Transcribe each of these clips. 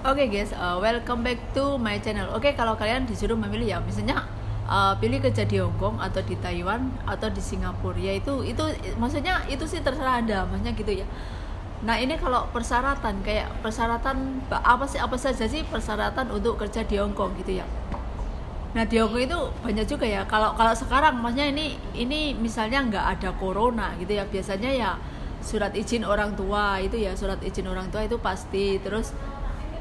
Oke guys, welcome back to my channel. Oke, kalau kalian disuruh memilih ya, misalnya pilih kerja di Hong Kong atau di Taiwan atau di Singapura, ya itu maksudnya itu sih terserah Anda, maksudnya gitu ya. Nah ini kalau persyaratan, kayak persyaratan apa saja sih persyaratan untuk kerja di Hong Kong gitu ya. Nah di Hong Kong itu banyak juga ya. Kalau sekarang, maksudnya ini misalnya nggak ada corona gitu ya, biasanya ya surat izin orang tua itu ya, surat izin orang tua itu pasti, terus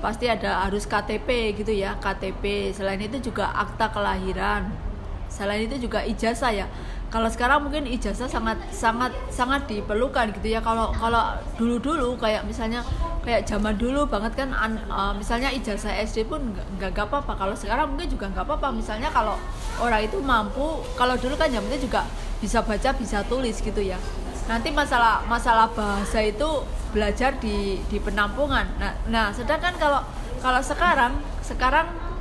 pasti ada harus KTP gitu ya, KTP. Selain itu juga akta kelahiran. Selain itu juga ijazah ya. Kalau sekarang mungkin ijazah sangat diperlukan gitu ya. Kalau dulu kayak misalnya kayak zaman dulu banget kan, misalnya ijazah SD pun nggak apa-apa. Kalau sekarang mungkin juga nggak apa-apa. Misalnya kalau orang itu mampu, kalau dulu kan yang penting juga bisa baca bisa tulis gitu ya. Nanti masalah bahasa itu belajar di penampungan. Nah sedangkan kalau sekarang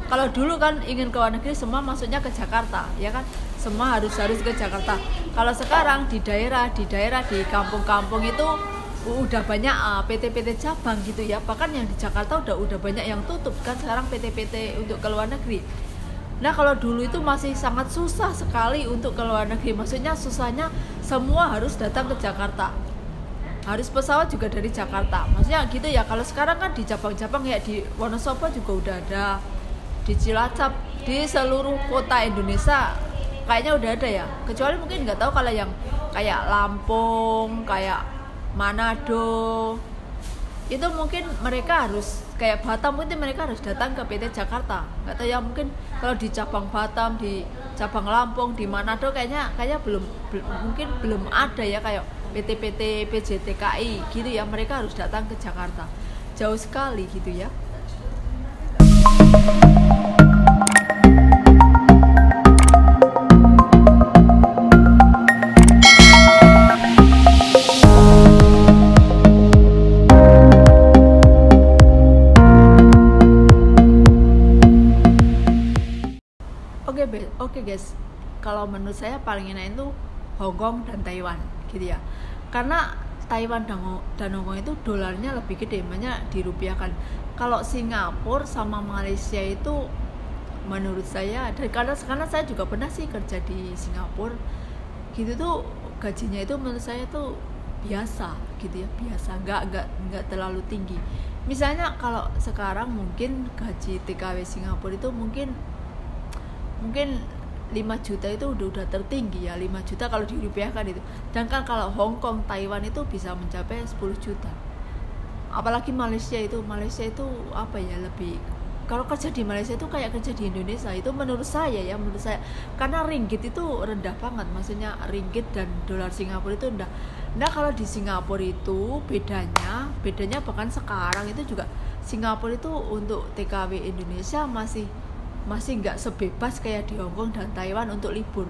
kalau dulu kan ingin ke luar negeri semua masuknya ke Jakarta ya kan, semua harus ke Jakarta. Kalau sekarang di daerah di kampung-kampung itu udah banyak PT-PT cabang gitu ya, bahkan yang di Jakarta udah banyak yang tutup kan sekarang PT-PT untuk ke luar negeri. Nah kalau dulu itu masih sangat susah sekali untuk ke luar negeri, maksudnya susahnya semua harus datang ke Jakarta, harus pesawat juga dari Jakarta, maksudnya gitu ya. Kalau sekarang kan di cabang-cabang ya, di Wonosobo juga udah ada, di Cilacap, di seluruh kota Indonesia kayaknya udah ada ya, kecuali mungkin nggak tahu kalau yang kayak Lampung, kayak Manado itu mungkin mereka harus, kayak Batam mungkin mereka harus datang ke PT Jakarta, nggak tahu ya. Mungkin kalau di cabang Batam, di cabang Lampung, di Manado kayaknya mungkin belum ada ya, kayak PT PJTKI gitu ya, mereka harus datang ke Jakarta, jauh sekali gitu ya. Oke guys, kalau menurut saya paling enak itu Hong Kong dan Taiwan gitu ya, karena Taiwan dan Hong Kong itu dolarnya lebih gede, banyak dirupiahkan. Kalau Singapura sama Malaysia itu menurut saya, karena saya juga pernah sih kerja di Singapura gitu tuh, gajinya itu menurut saya tuh biasa gitu ya, biasa, nggak terlalu tinggi. Misalnya kalau sekarang mungkin gaji TKW Singapura itu mungkin 5 juta itu udah tertinggi ya, 5 juta kalau dirupiahkan itu. Sedangkan kalau Hong Kong, Taiwan itu bisa mencapai 10 juta. Apalagi Malaysia itu apa ya, lebih, kalau kerja di Malaysia itu kayak kerja di Indonesia itu menurut saya, karena ringgit itu rendah banget, maksudnya ringgit dan dolar Singapura itu rendah. Nah kalau di Singapura itu bedanya bahkan sekarang itu juga Singapura itu untuk TKW Indonesia masih nggak sebebas kayak di Hong Kong dan Taiwan untuk libur.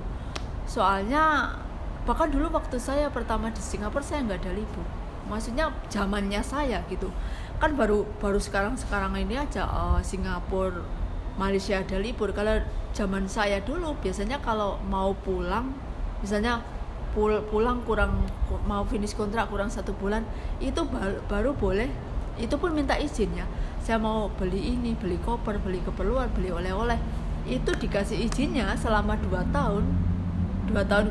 Soalnya bahkan dulu waktu saya pertama di Singapura saya nggak ada libur, maksudnya zamannya saya gitu kan, baru sekarang ini aja Singapura, Malaysia ada libur. Kalau zaman saya dulu biasanya kalau mau pulang, misalnya pulang mau finish kontrak kurang 1 bulan itu baru boleh, itu pun minta izin ya, saya mau beli ini, beli koper, beli keperluan, beli oleh-oleh, itu dikasih izinnya selama 2 tahun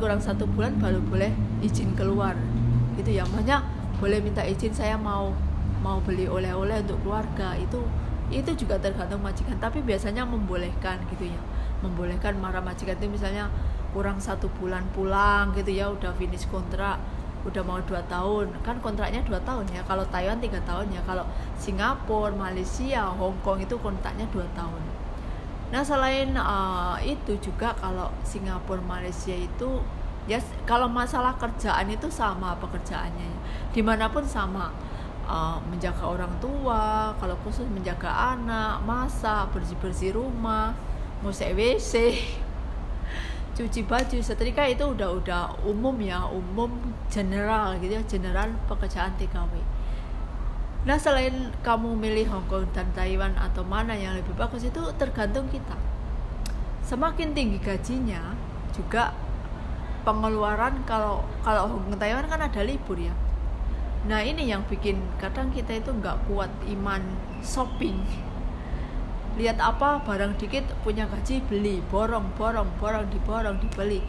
kurang 1 bulan baru boleh izin keluar gitu ya. Makanya boleh minta izin, saya mau beli oleh-oleh untuk keluarga, itu juga tergantung majikan, tapi biasanya membolehkan gitu ya, membolehkan. Marah majikan itu misalnya kurang 1 bulan pulang gitu ya, udah finish kontrak, udah mau 2 tahun kan, kontraknya 2 tahun ya. Kalau Taiwan 3 tahun ya. Kalau Singapura, Malaysia, Hong Kong itu kontraknya 2 tahun. Nah selain itu juga kalau Singapura, Malaysia itu ya, kalau masalah kerjaan itu sama pekerjaannya ya, dimanapun sama. Menjaga orang tua, kalau khusus menjaga anak, masak, bersih rumah, ngusik WC, cuci baju, setrika, itu udah umum ya, umum general gitu ya, general pekerjaan TKW. Nah selain kamu milih Hong Kong dan Taiwan atau mana yang lebih bagus, itu tergantung kita. Semakin tinggi gajinya juga pengeluaran, kalau Hong Kong Taiwan kan ada libur ya, Nah ini yang bikin kadang kita itu nggak kuat iman shopping. Lihat apa barang dikit punya gaji beli, borong dibeli.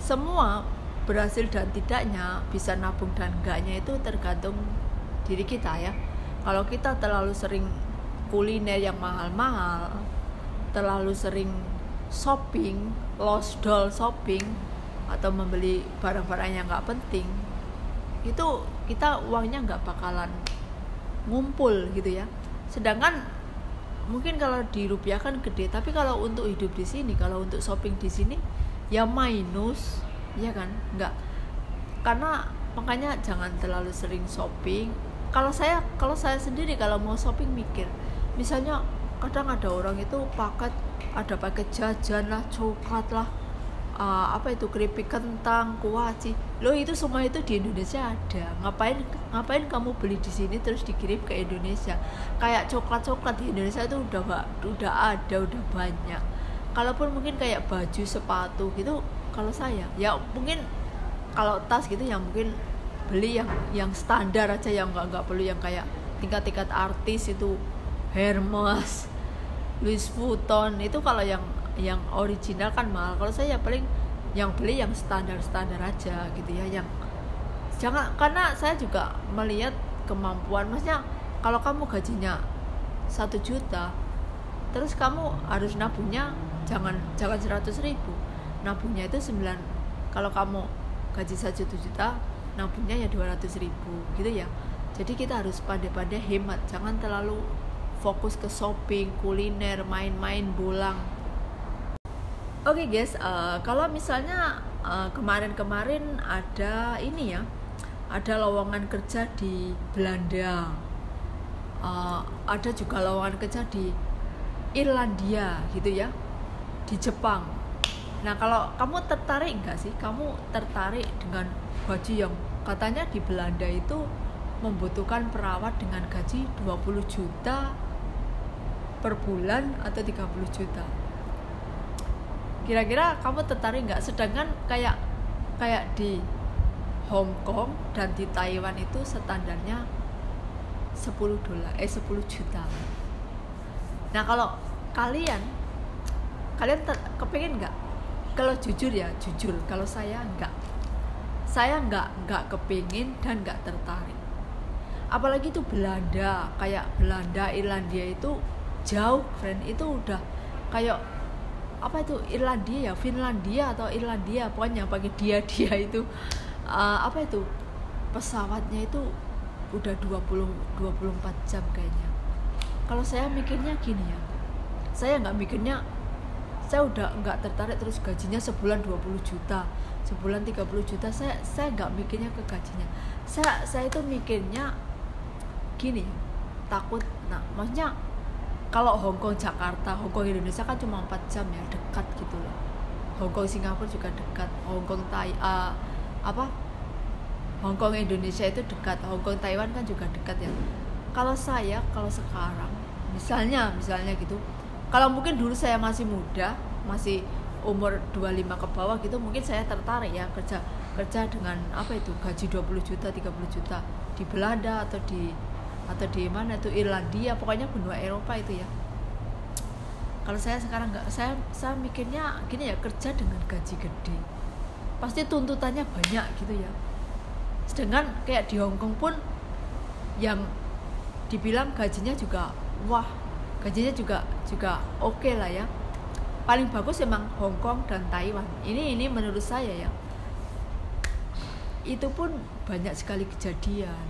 Semua berhasil dan tidaknya, bisa nabung dan enggaknya itu tergantung diri kita ya. Kalau kita terlalu sering kuliner yang mahal-mahal, terlalu sering shopping, lost doll shopping, atau membeli barang-barang yang nggak penting, itu kita uangnya nggak bakalan ngumpul gitu ya. Sedangkan mungkin kalau dirupiahkan gede, tapi kalau untuk hidup di sini, kalau untuk shopping di sini ya minus, ya kan? Nggak. Karena makanya jangan terlalu sering shopping. Kalau saya sendiri kalau mau shopping mikir, misalnya kadang ada orang itu paket jajan lah, coklat lah, keripik kentang, kuaci. Loh itu semua itu di Indonesia ada. Ngapain kamu beli di sini terus dikirim ke Indonesia? Kayak coklat di Indonesia itu udah ada, udah banyak. Kalaupun mungkin kayak baju, sepatu gitu, kalau saya ya mungkin kalau tas gitu yang mungkin beli yang standar aja, yang nggak perlu yang kayak tingkat artis itu, Hermes, Louis Vuitton itu kalau yang original kan mahal. Kalau saya paling yang beli yang standar aja gitu ya, yang jangan, karena saya juga melihat kemampuan. Maksudnya kalau kamu gajinya 1 juta terus kamu harus nabungnya jangan 100.000, nabungnya itu 9. Kalau kamu gaji 1 juta nabungnya ya 200.000 gitu ya. Jadi kita harus pandai-pandai hemat, jangan terlalu fokus ke shopping, kuliner, main-main, bolang. Oke guys, kalau misalnya kemarin ada ini ya, ada lowongan kerja di Belanda, ada juga lowongan kerja di Irlandia gitu ya, di Jepang. Nah kalau kamu tertarik nggak sih? Kamu tertarik dengan baju yang katanya di Belanda itu membutuhkan perawat dengan gaji 20 juta per bulan atau 30 juta. Kira-kira kamu tertarik nggak? Sedangkan kayak di Hong Kong dan di Taiwan itu standarnya 10 juta. Nah kalau kalian kepengen nggak? Kalau jujur ya, kalau saya nggak kepingin dan nggak tertarik. Apalagi itu Belanda, kayak Belanda, Irlandia itu jauh, friend. Itu udah kayak Irlandia ya, Finlandia atau Irlandia, pokoknya pakai dia itu pesawatnya itu udah 24 jam kayaknya. Kalau saya mikirnya gini ya, saya udah nggak tertarik, terus gajinya sebulan 20 juta, sebulan 30 juta, saya nggak mikirnya ke gajinya. Saya itu mikirnya gini, takut. Nah maksudnya kalau Hong Kong Jakarta, Hong Kong Indonesia kan cuma 4 jam ya, dekat gitu loh. Hong Kong Singapura juga dekat, Hong Kong Hong Kong Indonesia itu dekat, Hong Kong Taiwan kan juga dekat ya. Kalau sekarang misalnya gitu, kalau mungkin dulu saya masih muda, masih umur 25 ke bawah gitu, mungkin saya tertarik ya kerja dengan gaji 20 juta, 30 juta di Belanda atau di mana itu, Irlandia, pokoknya benua Eropa itu ya. Kalau saya sekarang nggak, saya mikirnya gini ya, kerja dengan gaji gede pasti tuntutannya banyak gitu ya. Sedangkan kayak di Hong Kong pun yang dibilang gajinya juga oke lah ya. Paling bagus emang Hong Kong dan Taiwan. Ini menurut saya ya. Itu pun banyak sekali kejadian,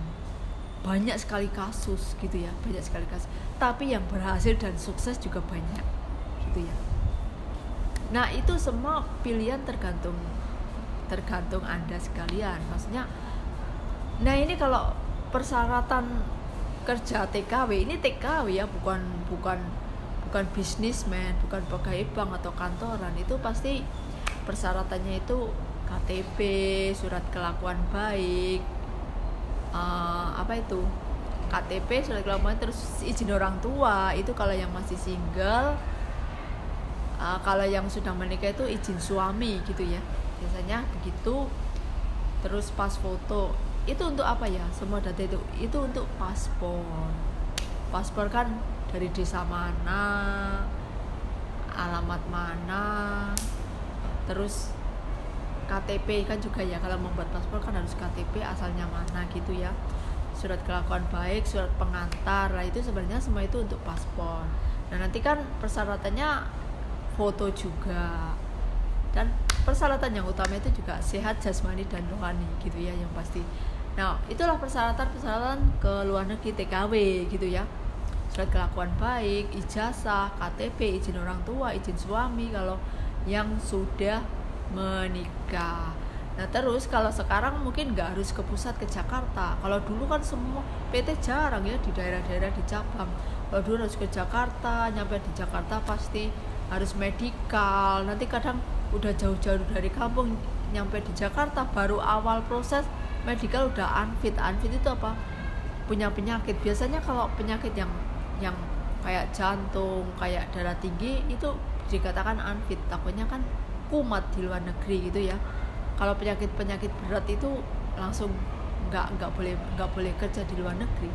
banyak sekali kasus gitu ya, tapi yang berhasil dan sukses juga banyak gitu ya. Nah itu semua pilihan tergantung Anda sekalian, maksudnya. Nah ini kalau persyaratan kerja TKW, ini TKW ya, bukan bisnismen, bukan pegawai bank atau kantoran. Itu pasti persyaratannya itu KTP, surat kelakuan baik, KTP, surat kelakuan, terus izin orang tua. Itu kalau yang masih single. Kalau yang sudah menikah itu izin suami gitu ya, biasanya begitu. Terus pas foto itu untuk apa ya, semua data itu untuk paspor kan dari desa mana, alamat mana, terus KTP kan juga ya, kalau membuat paspor kan harus KTP asalnya mana gitu ya, surat kelakuan baik, surat pengantar lah, itu sebenarnya semua itu untuk paspor. Nah nanti kan persyaratannya foto juga, dan persyaratan yang utama itu juga sehat jasmani dan rohani gitu ya yang pasti. Nah itulah persyaratan ke luar negeri, TKW gitu ya, surat kelakuan baik, ijazah, KTP, izin orang tua, izin suami kalau yang sudah menikah. Nah terus kalau sekarang mungkin nggak harus ke pusat, ke Jakarta. Kalau dulu kan semua PT jarang ya di daerah-daerah di cabang. Kalau dulu harus ke Jakarta, nyampe di Jakarta pasti harus medikal. Nanti kadang udah jauh-jauh dari kampung nyampe di Jakarta baru awal proses medikal udah unfit. Unfit itu apa? Punya penyakit. Biasanya kalau penyakit yang kayak jantung, kayak darah tinggi itu dikatakan unfit. Takutnya kan kumat di luar negeri gitu ya. Kalau penyakit berat itu langsung nggak boleh kerja di luar negeri.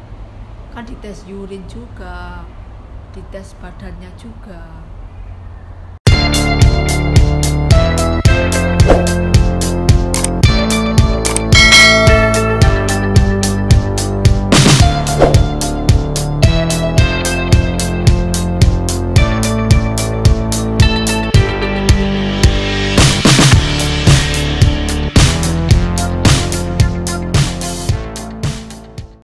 Kan dites urin juga, dites badannya juga.